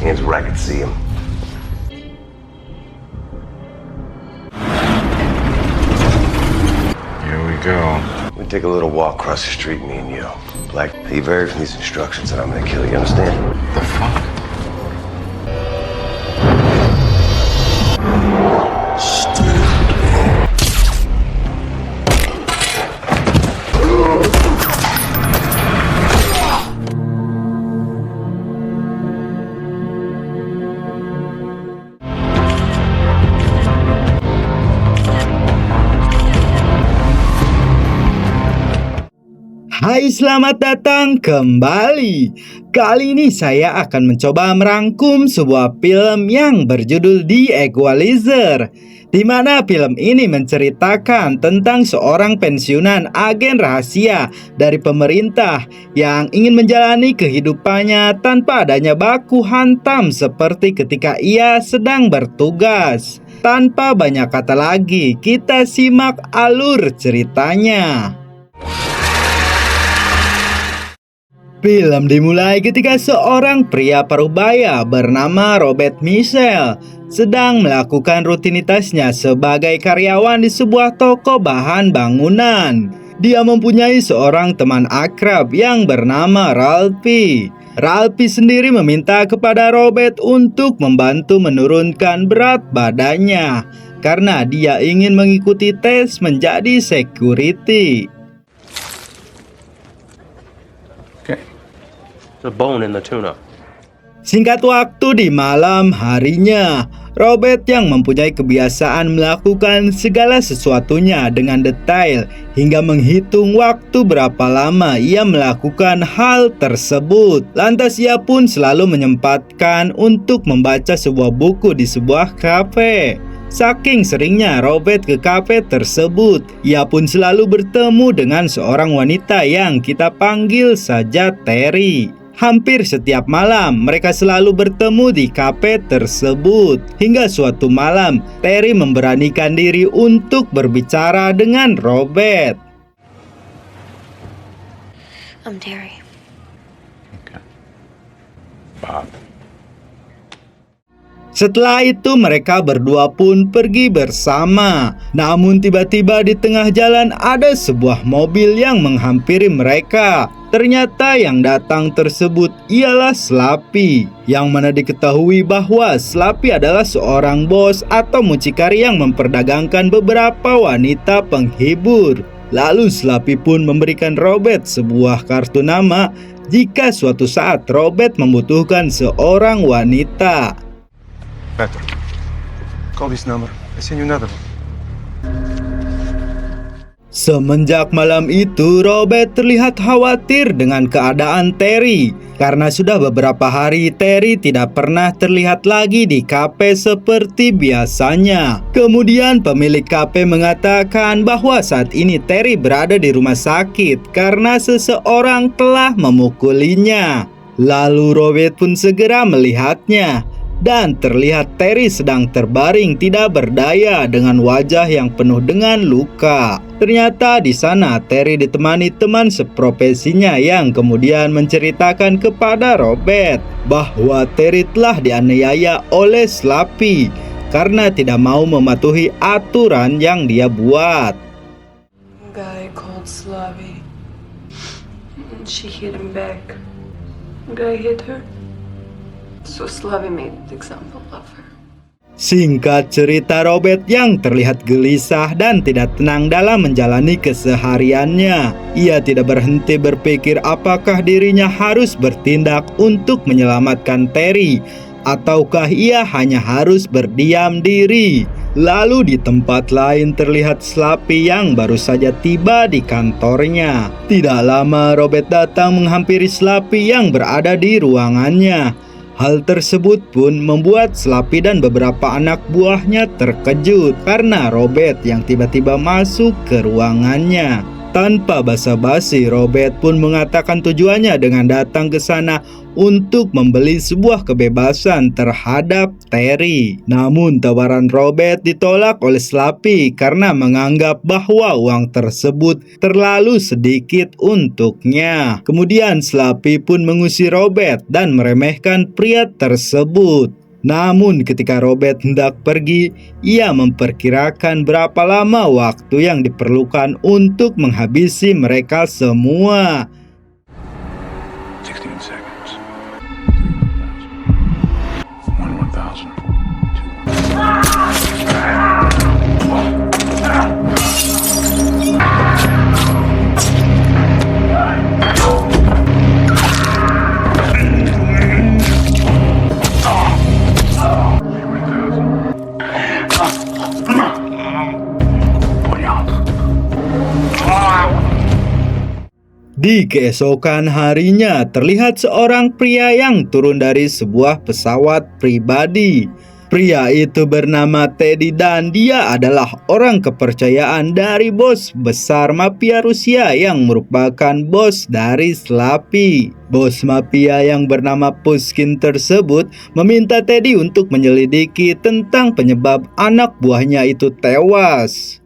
Hands where I could see him. Here we go. We take a little walk across the street, me and you. Black, he varies from these instructions and I'm gonna kill you, understand? The fuck? Hai, selamat datang kembali. Kali ini saya akan mencoba merangkum sebuah film yang berjudul The Equalizer, di mana film ini menceritakan tentang seorang pensiunan agen rahasia dari pemerintah yang ingin menjalani kehidupannya tanpa adanya baku hantam seperti ketika ia sedang bertugas. Tanpa banyak kata lagi, kita simak alur ceritanya. Film dimulai ketika seorang pria parubaya bernama Robert Michel sedang melakukan rutinitasnya sebagai karyawan di sebuah toko bahan bangunan. Dia mempunyai seorang teman akrab yang bernama Ralphie. Ralphie sendiri meminta kepada Robert untuk membantu menurunkan berat badannya karena dia ingin mengikuti tes menjadi security. The bone in the tuna. Singkat waktu di malam harinya, Robert yang mempunyai kebiasaan melakukan segala sesuatunya dengan detail hingga menghitung waktu berapa lama ia melakukan hal tersebut. Lantas ia pun selalu menyempatkan untuk membaca sebuah buku di sebuah kafe. Saking seringnya Robert ke kafe tersebut, ia pun selalu bertemu dengan seorang wanita yang kita panggil saja Terry. Hampir setiap malam mereka selalu bertemu di kafe tersebut. Hingga suatu malam Terry memberanikan diri untuk berbicara dengan Robert. I'm Terry. Okay. Bob. Setelah itu mereka berdua pun pergi bersama. Namun tiba-tiba di tengah jalan ada sebuah mobil yang menghampiri mereka. Ternyata yang datang tersebut ialah Slappy, yang mana diketahui bahwa Slappy adalah seorang bos atau mucikari yang memperdagangkan beberapa wanita penghibur. Lalu Slappy pun memberikan Robert sebuah kartu nama jika suatu saat Robert membutuhkan seorang wanita. Beto, call this number. I send you another one. Semenjak malam itu, Robert terlihat khawatir dengan keadaan Terry karena sudah beberapa hari Terry tidak pernah terlihat lagi di kafe seperti biasanya. Kemudian pemilik kafe mengatakan bahwa saat ini Terry berada di rumah sakit karena seseorang telah memukulinya. Lalu Robert pun segera melihatnya. Dan terlihat Terry sedang terbaring tidak berdaya dengan wajah yang penuh dengan luka. Ternyata di sana Terry ditemani teman seprofesinya yang kemudian menceritakan kepada Robert bahwa Terry telah dianiaya oleh Slappy karena tidak mau mematuhi aturan yang dia buat. A guy called Slavi. And she hit him back. A guy hit her. So Slavi made an example of her. Singkat cerita, Robert yang terlihat gelisah dan tidak tenang dalam menjalani kesehariannya. Ia tidak berhenti berpikir apakah dirinya harus bertindak untuk menyelamatkan Terry, ataukah ia hanya harus berdiam diri. Lalu di tempat lain terlihat Slappy yang baru saja tiba di kantornya. Tidak lama Robert datang menghampiri Slappy yang berada di ruangannya. Hal tersebut pun membuat Slappy dan beberapa anak buahnya terkejut karena Robert yang tiba-tiba masuk ke ruangannya. Tanpa basa-basi, Robert pun mengatakan tujuannya dengan datang ke sana untuk membeli sebuah kebebasan terhadap Terry. Namun tawaran Robert ditolak oleh Slappy karena menganggap bahwa uang tersebut terlalu sedikit untuknya. Kemudian Slappy pun mengusir Robert dan meremehkan pria tersebut. Namun ketika Robert hendak pergi, ia memperkirakan berapa lama waktu yang diperlukan untuk menghabisi mereka semua. 16 seconds. 1,000. Di keesokan harinya, terlihat seorang pria yang turun dari sebuah pesawat pribadi. Pria itu bernama Teddy dan dia adalah orang kepercayaan dari bos besar mafia Rusia yang merupakan bos dari Slappy. Bos mafia yang bernama Pushkin tersebut meminta Teddy untuk menyelidiki tentang penyebab anak buahnya itu tewas.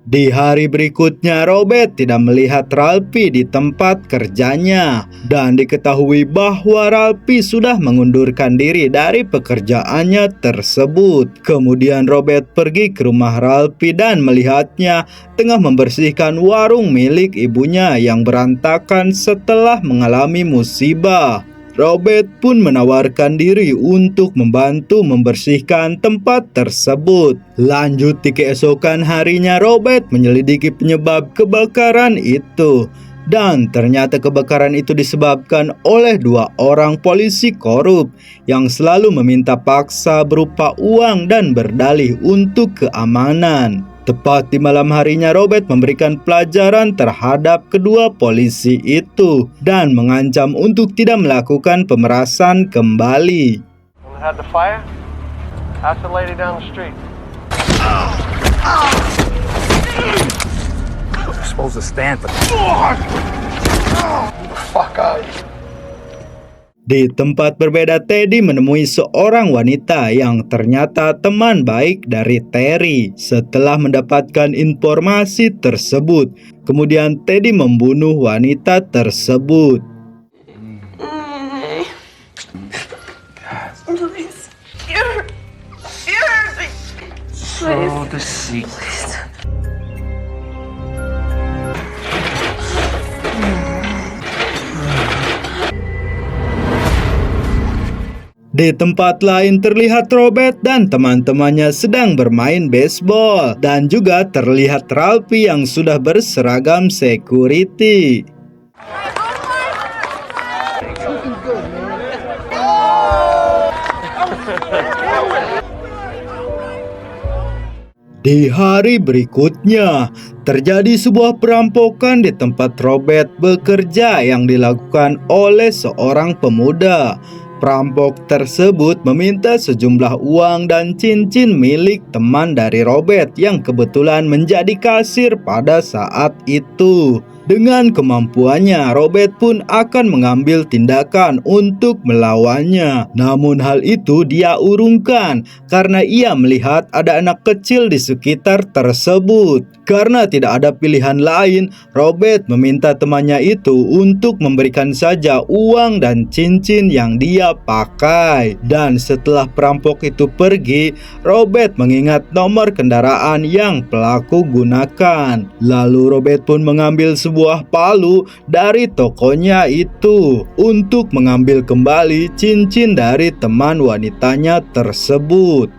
Di hari berikutnya, Robert tidak melihat Ralphie di tempat kerjanya dan diketahui bahwa Ralphie sudah mengundurkan diri dari pekerjaannya tersebut. Kemudian Robert pergi ke rumah Ralphie dan melihatnya tengah membersihkan warung milik ibunya yang berantakan setelah mengalami musibah. Robert pun menawarkan diri untuk membantu membersihkan tempat tersebut. Lanjut di keesokan harinya, Robert menyelidiki penyebab kebakaran itu. Dan ternyata kebakaran itu disebabkan oleh 2 orang polisi korup yang selalu meminta paksa berupa uang dan berdalih untuk keamanan. Tepat di malam harinya, Robert memberikan pelajaran terhadap kedua polisi itu dan mengancam untuk tidak melakukan pemerasan kembali. Had the fire? Ask the lady down the street. You're supposed to stand for Fuck out. Di tempat berbeda, Teddy menemui seorang wanita yang ternyata teman baik dari Terry. Setelah mendapatkan informasi tersebut, kemudian Teddy membunuh wanita tersebut. Please. You're hurting. Please. the secret. Di tempat lain terlihat Robert dan teman-temannya sedang bermain baseball dan juga terlihat Ralphie yang sudah berseragam security. Di hari berikutnya, terjadi sebuah perampokan di tempat Robert bekerja yang dilakukan oleh seorang pemuda. Perampok tersebut meminta sejumlah uang dan cincin milik teman dari Robert yang kebetulan menjadi kasir pada saat itu. Dengan kemampuannya, Robert pun akan mengambil tindakan untuk melawannya. Namun hal itu dia urungkan karena ia melihat ada anak kecil di sekitar tersebut. Karena tidak ada pilihan lain, Robert meminta temannya itu untuk memberikan saja uang dan cincin yang dia pakai. Dan setelah perampok itu pergi, Robert mengingat nomor kendaraan yang pelaku gunakan. Lalu Robert pun mengambil sebuah palu dari tokonya itu untuk mengambil kembali cincin dari teman wanitanya tersebut.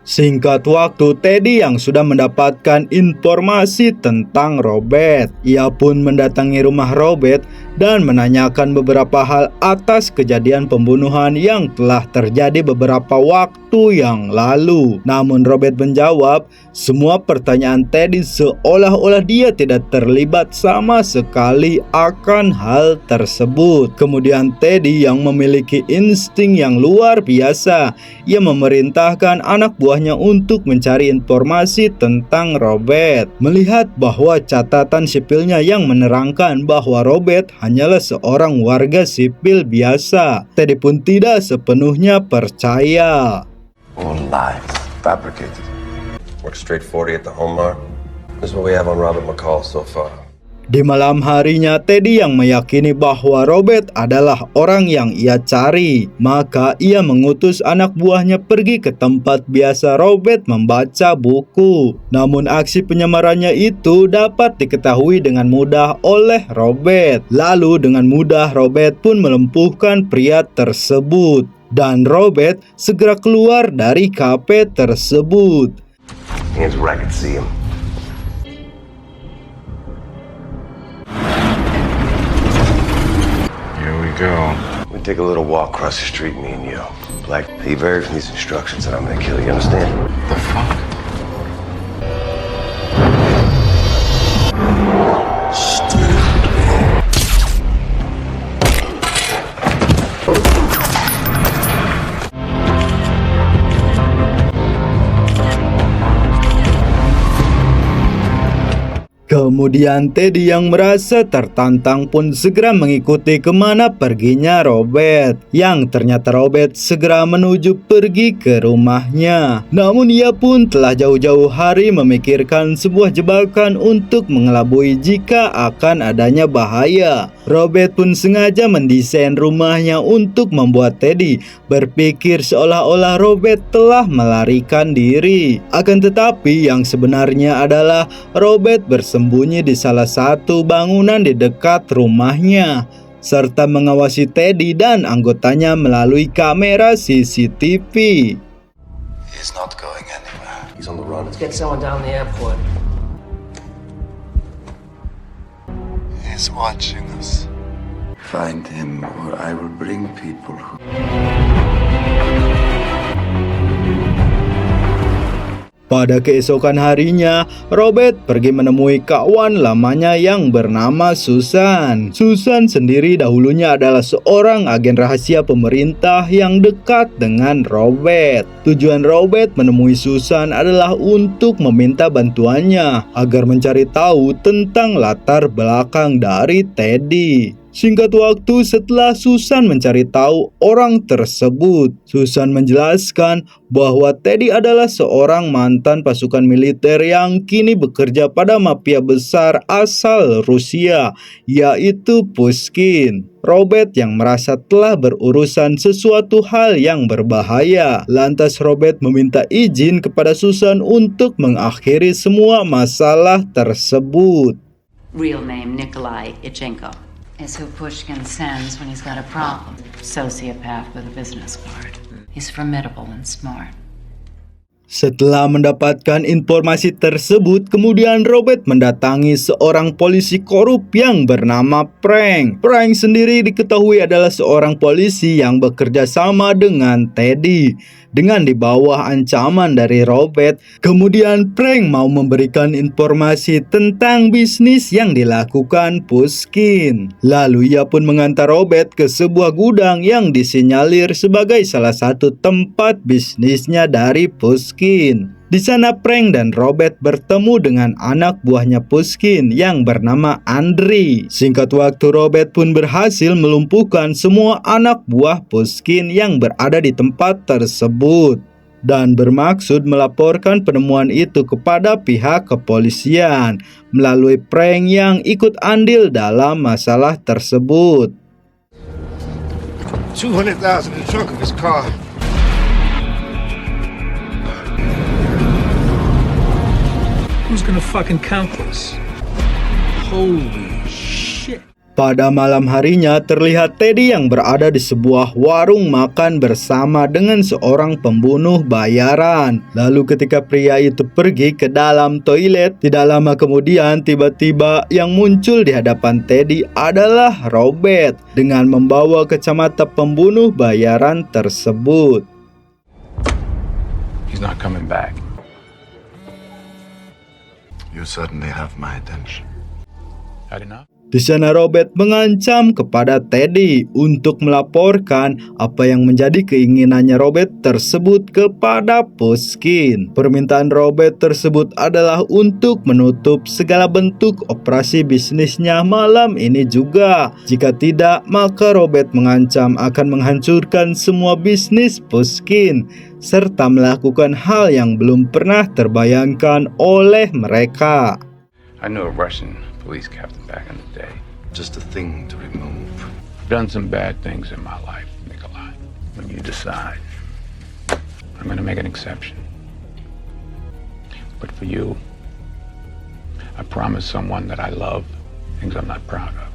Singkat waktu, Teddy yang sudah mendapatkan informasi tentang Robert. Ia pun mendatangi rumah Robert dan menanyakan beberapa hal atas kejadian pembunuhan yang telah terjadi beberapa waktu yang lalu. Namun Robert menjawab semua pertanyaan Teddy seolah-olah dia tidak terlibat sama sekali akan hal tersebut. Kemudian Teddy yang memiliki insting yang luar biasa, ia memerintahkan anak buahnya untuk mencari informasi tentang Robert. Melihat bahwa catatan sipilnya yang menerangkan bahwa Robert hanyalah seorang warga sipil biasa, Teddy pun tidak sepenuhnya percaya. All lies, fabricated. Work straight 40 at the home mark. This is what we have on Robert McCall so far. Di malam harinya, Teddy yang meyakini bahwa Robert adalah orang yang ia cari. Maka ia mengutus anak buahnya pergi ke tempat biasa Robert membaca buku. Namun aksi penyamarannya itu dapat diketahui dengan mudah oleh Robert. Lalu dengan mudah Robert pun melumpuhkan pria tersebut. Dan Robert segera keluar dari kafe tersebut. Hands where I could see him. Go. We take a little walk across the street, me and you. Black, he varied from these instructions and I'm gonna kill you, understand? The fuck? Kemudian Teddy yang merasa tertantang pun segera mengikuti kemana perginya Robert. Yang ternyata Robert segera menuju pergi ke rumahnya. Namun ia pun telah jauh-jauh hari memikirkan sebuah jebakan untuk mengelabui jika akan adanya bahaya. Robert pun sengaja mendesain rumahnya untuk membuat Teddy berpikir seolah-olah Robert telah melarikan diri. Akan tetapi yang sebenarnya adalah Robert bersembunyi di salah satu bangunan di dekat rumahnya, serta mengawasi Teddy dan anggotanya melalui kamera CCTV. He's not going anywhere. He's on the run. Let's get someone down the airport. He's watching us. Find him or I will bring people who... Pada keesokan harinya, Robert pergi menemui kawan lamanya yang bernama Susan. Susan sendiri dahulunya adalah seorang agen rahasia pemerintah yang dekat dengan Robert. Tujuan Robert menemui Susan adalah untuk meminta bantuannya agar mencari tahu tentang latar belakang dari Teddy. Singkat waktu setelah Susan mencari tahu orang tersebut, Susan menjelaskan bahwa Teddy adalah seorang mantan pasukan militer yang kini bekerja pada mafia besar asal Rusia, yaitu Pushkin. Robert yang merasa telah berurusan sesuatu hal yang berbahaya. Lantas Robert meminta izin kepada Susan untuk mengakhiri semua masalah tersebut. Real name Nikolai Ichenko. Is who Pushkin sends when he's got a problem. Sociopath with a business card. He's formidable and smart. Setelah mendapatkan informasi tersebut, kemudian Robert mendatangi seorang polisi korup yang bernama Frank. Frank sendiri diketahui adalah seorang polisi yang bekerja sama dengan Teddy. Dengan di bawah ancaman dari Robert, kemudian Frank mau memberikan informasi tentang bisnis yang dilakukan Pushkin. Lalu ia pun mengantar Robert ke sebuah gudang yang disinyalir sebagai salah satu tempat bisnisnya dari Pushkin. Di sana Frank dan Robert bertemu dengan anak buahnya Pushkin yang bernama Andriy. Singkat waktu Robert pun berhasil melumpuhkan semua anak buah Pushkin yang berada di tempat tersebut dan bermaksud melaporkan penemuan itu kepada pihak kepolisian melalui Frank yang ikut andil dalam masalah tersebut. $200,000 in the trunk of his car. Who's gonna fucking count this? Holy shit. Pada malam harinya terlihat Teddy yang berada di sebuah warung makan bersama dengan seorang pembunuh bayaran. Lalu ketika pria itu pergi ke dalam toilet, tidak lama kemudian tiba-tiba yang muncul di hadapan Teddy adalah Robert dengan membawa kacamata pembunuh bayaran tersebut. He's not coming back. You certainly have my attention. Had enough? Di sana Robert mengancam kepada Teddy untuk melaporkan apa yang menjadi keinginannya Robert tersebut kepada Pushkin. Permintaan Robert tersebut adalah untuk menutup segala bentuk operasi bisnisnya malam ini juga. Jika tidak, maka Robert mengancam akan menghancurkan semua bisnis Pushkin serta melakukan hal yang belum pernah terbayangkan oleh mereka. I knew a Russian police captain back in the day. Just a thing to remove. I've done some bad things in my life, Nikolai. When you decide, I'm going to make an exception. But for you, I promise someone that I love things I'm not proud of.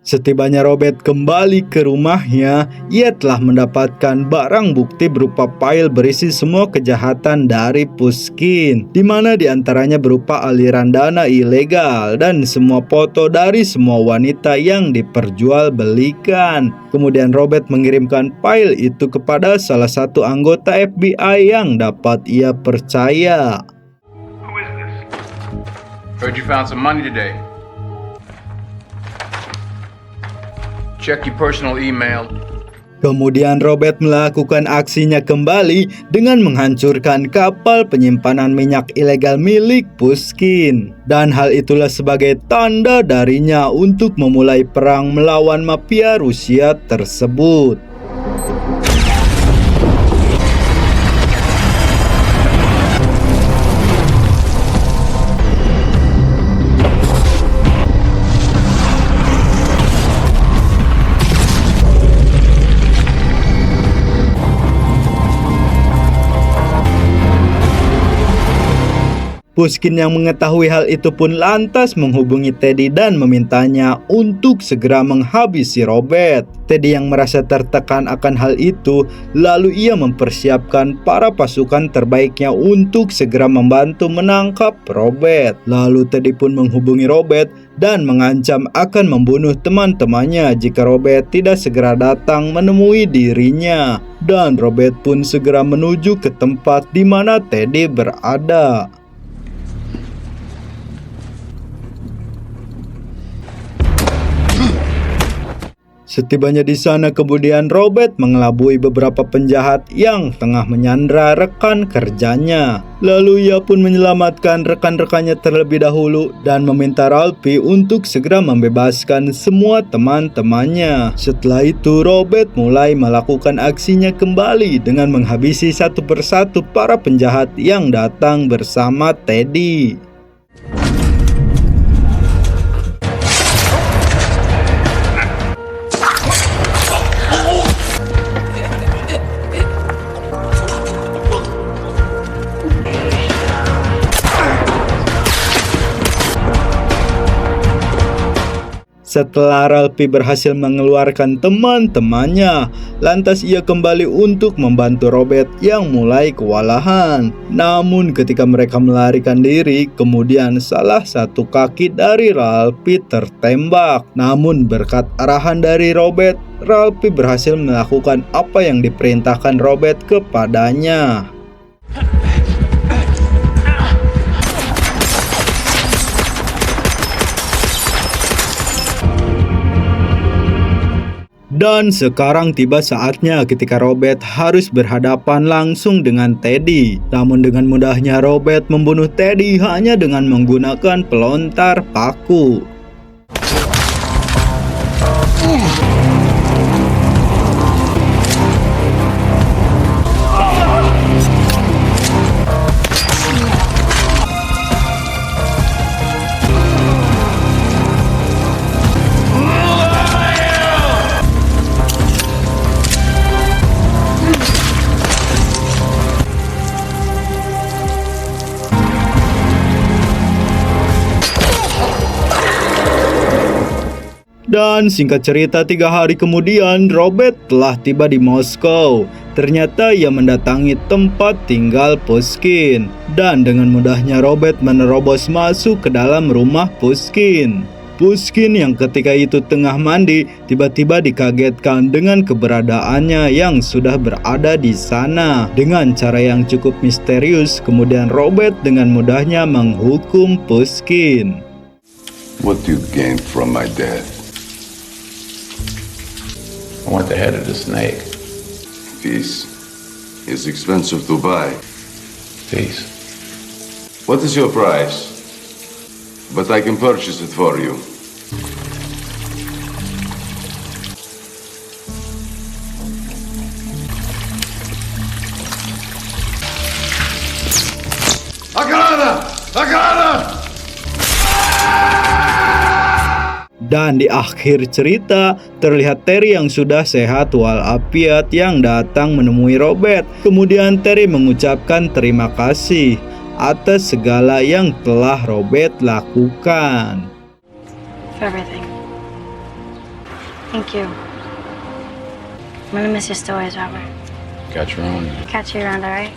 Setibanya Robert kembali ke rumahnya, ia telah mendapatkan barang bukti berupa file berisi semua kejahatan dari Pushkin, di mana diantaranya berupa aliran dana ilegal dan semua foto dari semua wanita yang diperjualbelikan. Kemudian Robert mengirimkan file itu kepada salah satu anggota FBI yang dapat ia percaya. Heard you found some money today. Check your personal email. Kemudian Robert melakukan aksinya kembali dengan menghancurkan kapal penyimpanan minyak ilegal milik Pushkin. Dan hal itulah sebagai tanda darinya untuk memulai perang melawan mafia Rusia tersebut. Pushkin yang mengetahui hal itu pun lantas menghubungi Teddy dan memintanya untuk segera menghabisi Robert. Teddy yang merasa tertekan akan hal itu, lalu ia mempersiapkan para pasukan terbaiknya untuk segera membantu menangkap Robert. Lalu Teddy pun menghubungi Robert dan mengancam akan membunuh teman-temannya jika Robert tidak segera datang menemui dirinya. Dan Robert pun segera menuju ke tempat di mana Teddy berada. Setibanya di sana, kemudian Robert mengelabui beberapa penjahat yang tengah menyandra rekan kerjanya. Lalu ia pun menyelamatkan rekan-rekannya terlebih dahulu dan meminta Ralphie untuk segera membebaskan semua teman-temannya. Setelah itu, Robert mulai melakukan aksinya kembali dengan menghabisi satu persatu para penjahat yang datang bersama Teddy. Setelah Ralphie berhasil mengeluarkan teman-temannya, lantas ia kembali untuk membantu Robert yang mulai kewalahan. Namun ketika mereka melarikan diri, kemudian salah satu kaki dari Ralphie tertembak. Namun berkat arahan dari Robert, Ralphie berhasil melakukan apa yang diperintahkan Robert kepadanya. Dan sekarang tiba saatnya ketika Robert harus berhadapan langsung dengan Teddy. Namun dengan mudahnya Robert membunuh Teddy hanya dengan menggunakan pelontar paku. Dan singkat cerita 3 hari kemudian Robert telah tiba di Moskow. Ternyata ia mendatangi tempat tinggal Pushkin. Dan dengan mudahnya Robert menerobos masuk ke dalam rumah Pushkin. Pushkin yang ketika itu tengah mandi tiba-tiba dikagetkan dengan keberadaannya yang sudah berada di sana. Dengan cara yang cukup misterius, kemudian Robert dengan mudahnya menghukum Pushkin. What do you gain from my death? I want the head of the snake. Peace is expensive to buy. Peace. What is your price? But I can purchase it for you. Agarana! Agarana! Dan di akhir cerita, terlihat Terry yang sudah sehat walafiat yang datang menemui Robert. Kemudian Terry mengucapkan terima kasih atas segala yang telah Robert lakukan. For everything. Thank you. I'm gonna miss your stories, Robert. Got your own. Catch you around, alright?